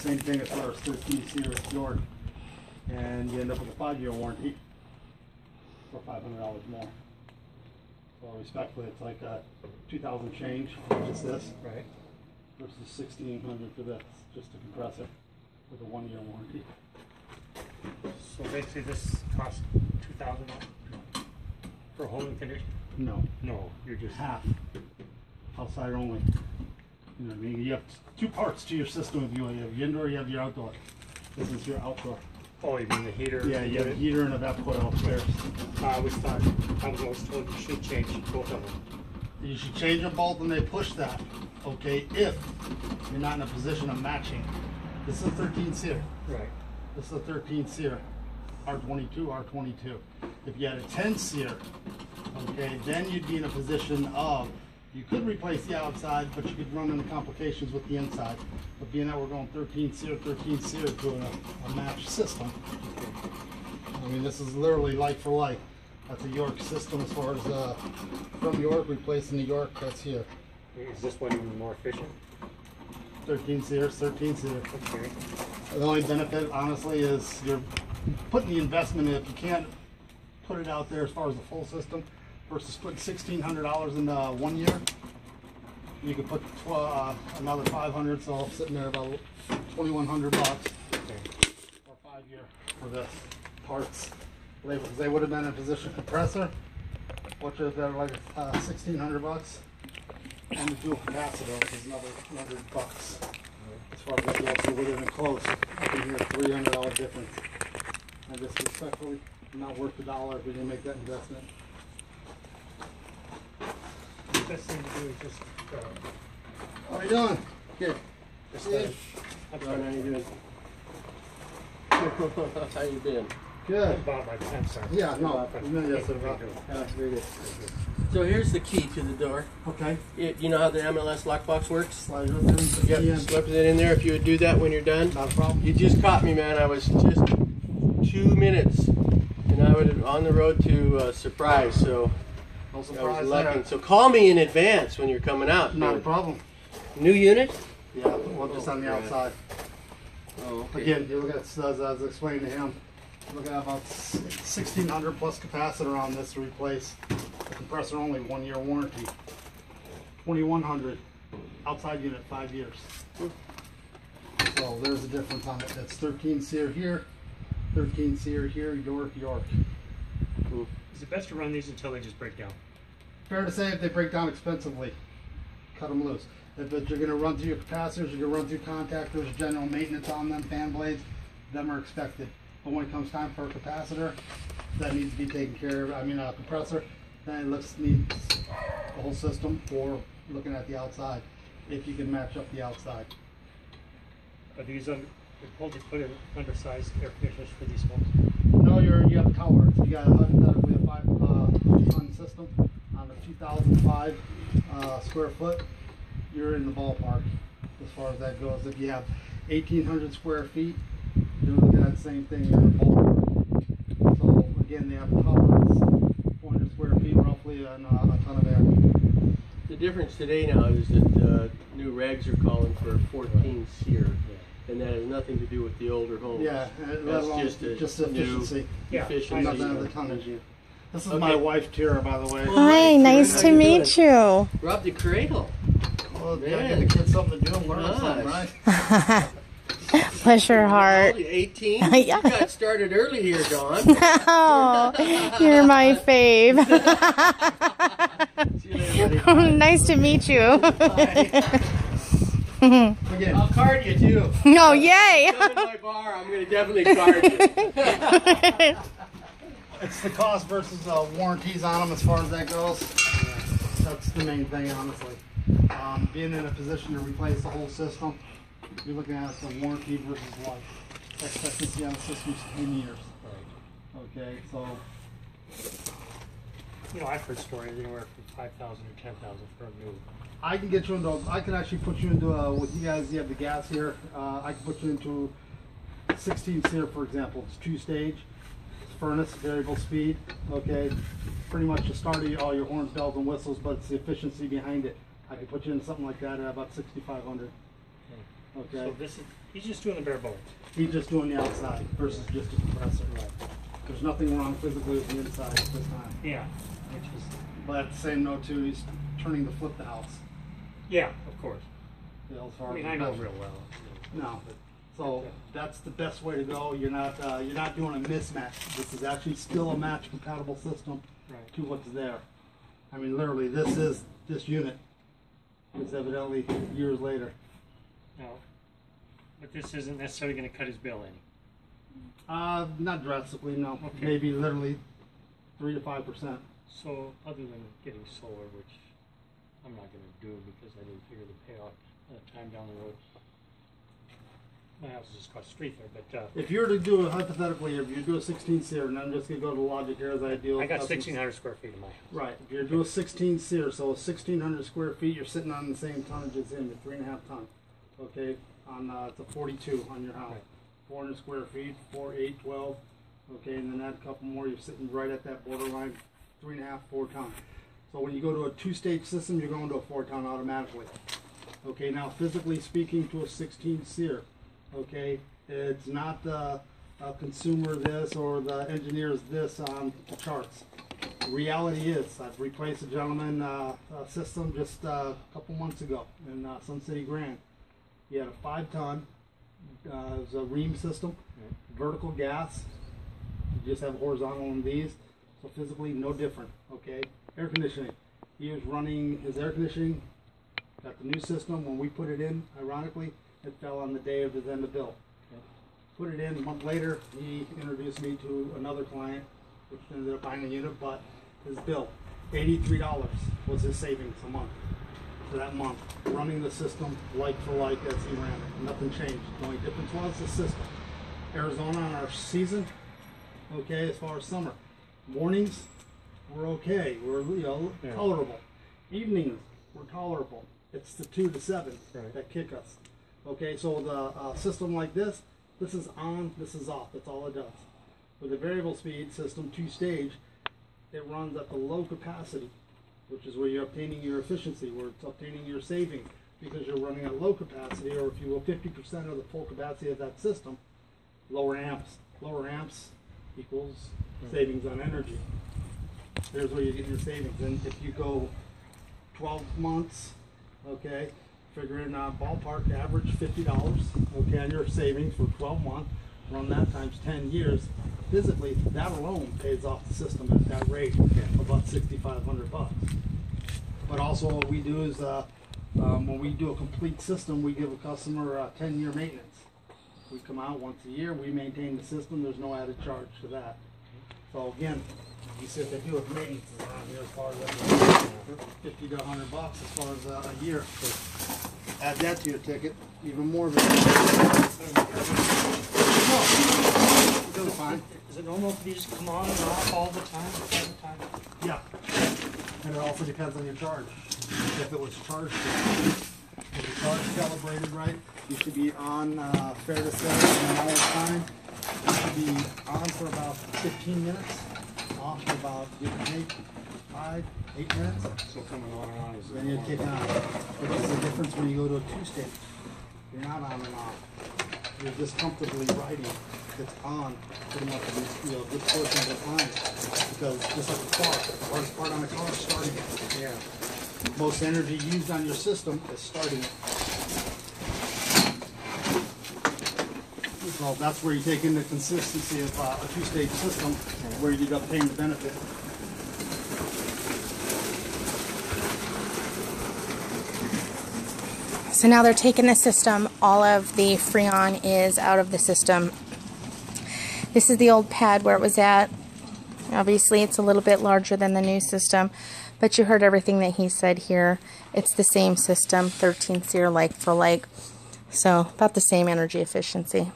Same thing as far as 13 SEER York, and you end up with a 5-year warranty for $500 more. So respectfully, it's like a 2,000 change, just this, Right. versus 1,600 for this, just a compressor with a 1-year warranty. So basically this costs $2,000 for home and condition? No, No, you're just half. Outside only. You know what I mean? You have 2 parts to your system. If you have your indoor, you have your outdoor. This is your outdoor. Oh, you mean the heater? Yeah, you have a heater and a evaporator upstairs. I was always told you should change both of them. You should change them both and they push that, okay, if you're not in a position of matching. This is a 13 SEER. Right. This is a 13 SEER. R22, R22. If you had a 10 SEER, okay, then you'd be in a position of, you could replace the outside, but you could run into complications with the inside. But being that we're going 13 SEER to a matched system, I mean, this is literally like for like. That's a York system as far as from York, replacing the York that's here. Is this one even more efficient? 13 SEER, 13 SEER. Okay. The only benefit, honestly, is you're putting the investment in. If you can't put it out there as far as the full system, versus putting $1,600 in 1 year, you could put another $500, so sitting there about $2,100 Okay. or 5-year for this parts labor. Because they would have been in a position compressor, which is like $1,600, and the dual capacitor, which is another $100. As far as that goes, so we're getting close. Up in here, $300 difference. And just respectfully, not worth the dollar if we didn't make that investment. The best thing to do is just How are you doing? Good. just How you doing? How you been? Good. about my pencil. Yeah, no, we met yesterday about Very good. So here's the key to the door. Okay. You know how the MLS lockbox works? Slide it up in. Yep, Yeah. slip it in there if you would do that when you're done. Not a problem. You just caught me, man. I was just 2 minutes, and I was on the road to Surprise, so No I surprise was lucky. there. So call me in advance when you're coming out. Not a problem. New unit? Yeah, well, just on the Oh, outside. Oh, okay. Again, you look at, as I was explaining to him, look at about 1,600 plus capacitor on this to replace the compressor only 1-year warranty. 2,100 outside unit 5 years. So there's a difference on it. That's 13 SEER here, 13 SEER here, York. Is it best to run these until they just break down? Fair to say, if they break down expensively, cut them loose. If you're going to run through your capacitors, you're going to run through contactors, general maintenance on them, fan blades, them are expected. But when it comes time for a capacitor, that needs to be taken care of. I mean, a compressor, then it needs the whole system for looking at the outside, if you can match up the outside. Are these they put in undersized air conditioners for these homes? No, you have tower. You got hypothetically a 5-ton system on a 2,005 square foot. You're in the ballpark as far as that goes. If you have 1,800 square feet, you're looking at the same thing. You're in the ballpark. So again, they have a tolerance, 400 square feet, roughly, and a ton of air. The difference today now is that new regs are calling for 14 SEER, and that has nothing to do with the older homes. Yeah, let That's alone just a just new efficiency. Yeah, efficiency. Nothing of the tonnage. This is Okay. my wife, Tara, by the way. Hi, nice to meet you. Rub the cradle. Well, you gotta give the kids something to do and learn something, right? Nice. Bless your heart. 18? Yeah. You got started early here, Dawn. Oh, you're my fave. See you later, buddy. Nice to meet you. Again, I'll card you too. Oh, yay. Come in my bar, I'm going to definitely card you. it's the cost versus warranties on them as far as that goes. That's the main thing, honestly. Being in a position to replace the whole system, you're looking at the warranty versus life. Expectancy on the system is 10 years. Right. Okay, so You know, I've heard stories anywhere from 5,000 to 10,000 for a new. I can get you into. I can actually put you into with you guys. You have the gas here. I can put you into 16 SEER, for example. It's 2-stage. Furnace, variable speed. Okay, pretty much the start of all your horns, bells, and whistles, but it's the efficiency behind it. I could put you into something like that at about 6,500. Okay. So this is, he's just doing the bare bones. He's just doing the outside versus just a compressor. Right. There's nothing wrong physically with the inside at this time. Yeah. Which is, But at the same note too, he's turning to flip the house. yeah, of course. You know, as far I mean, as I know compressor. real well. No. So that's the best way to go. You're not doing a mismatch. This is actually still a match compatible system Right. to what's there. I mean, literally, this unit is evidently years later. No. But this isn't necessarily going to cut his bill any. Not drastically, no. Okay. Maybe literally 3 to 5%. So other than getting solar, which I'm not going to do because I didn't figure the payoff at a time down the road. My house is just across the street there, but If you were to do it hypothetically, if you do a 16 SEER, and I'm just gonna go to logic here as I deal. I with got customers. 1,600 square feet in my house. Right. If you do a 16 SEER, so 1,600 square feet, you're sitting on the same tonnage as him, at 3.5 ton. Okay. On it's a 42 on your house. Right. 400 square feet, 4, 8, 12. Okay, and then add a couple more, you're sitting right at that borderline, 3.5, 4 ton. So when you go to a 2-stage system, you're going to a 4 ton automatically. Okay. Now, physically speaking, to a 16 SEER, okay. It's not the consumer this or the engineers this on the charts. The reality is, I've replaced a gentleman system just a couple months ago in Sun City Grand. He had a 5 ton, it was a ream system, vertical gas. You just have horizontal on these, so physically no different. Okay, air conditioning. He was running his air conditioning. Got the new system. When we put it in, ironically, it fell on the day of his end of bill. Put it in a month later, he introduced me to another client, which ended up buying a unit, but his bill, $83 was his savings a month for that month, running the system like for like as he ran it. Nothing changed. The only difference was the system. Arizona on our season, okay, as far as summer. Mornings, we're okay. We're tolerable. Evenings, we're tolerable. It's the 2 to 7 that kick us. Okay, so the system like this is on, this is off, that's all it does. With a variable speed system, 2-stage, it runs at the low capacity, which is where you're obtaining your efficiency, where it's obtaining your savings, because you're running at low capacity, or if you will, 50% of the full capacity of that system, lower amps. Lower amps equals savings on energy. There's where you get your savings. And if you go 12 months, okay, figure in ballpark average $50, okay, on your savings for 12 months, run that times 10 years. Physically, that alone pays off the system at that rate of about $6,500. But also what we do is when we do a complete system, we give a customer 10-year maintenance. We come out once a year, we maintain the system, there's no added charge to that. So again, you said they do it maintenance around here as far as 50 to 100 bucks as far as a year. So add that to your ticket, even more than no, it goes fine. Is it normal for these to come on and off all the time? All the time? Yeah, and it also depends on your charge. If it was charged, if the charge is calibrated right, you should be on, fair to say, in an hour's time. You should be on for about 15 minutes, off for about, give or take, 5, 8 minutes. So coming on and on is Then you kick on. But this is the difference when you go to a 2-stage. You're not on and off. You're just comfortably riding. It's on pretty much a good portion of the time. Because just like a car, the hardest part on a car is starting it. yeah. Most energy used on your system is starting it. So that's where you take in the consistency of a 2-stage system where you obtain the benefit. So now they're taking the system. All of the Freon is out of the system. This is the old pad where it was at. Obviously, it's a little bit larger than the new system, but you heard everything that he said here. It's the same system, 13 SEER like for like. So about the same energy efficiency.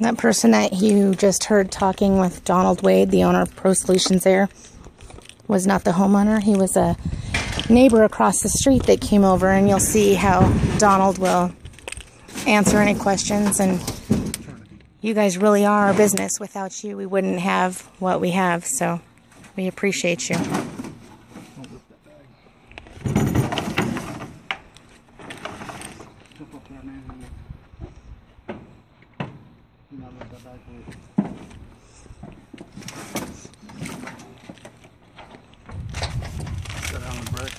That person that you just heard talking with Donald Wade, the owner of prosolutionsair, was not the homeowner. He was a neighbor across the street that came over, and you'll see how Donald will answer any questions. And you guys really are our business. Without you, we wouldn't have what we have, so we appreciate you. Set on the brake.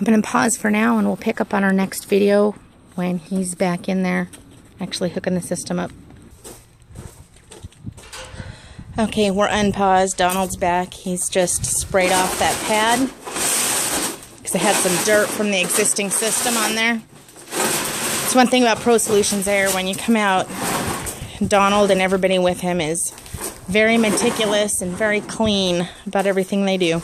I'm going to pause for now, and we'll pick up on our next video when he's back in there actually hooking the system up. Okay, we're unpaused. Donald's back. He's just sprayed off that pad because it had some dirt from the existing system on there. It's one thing about prosolutionsair. When you come out, Donald and everybody with him is very meticulous and very clean about everything they do.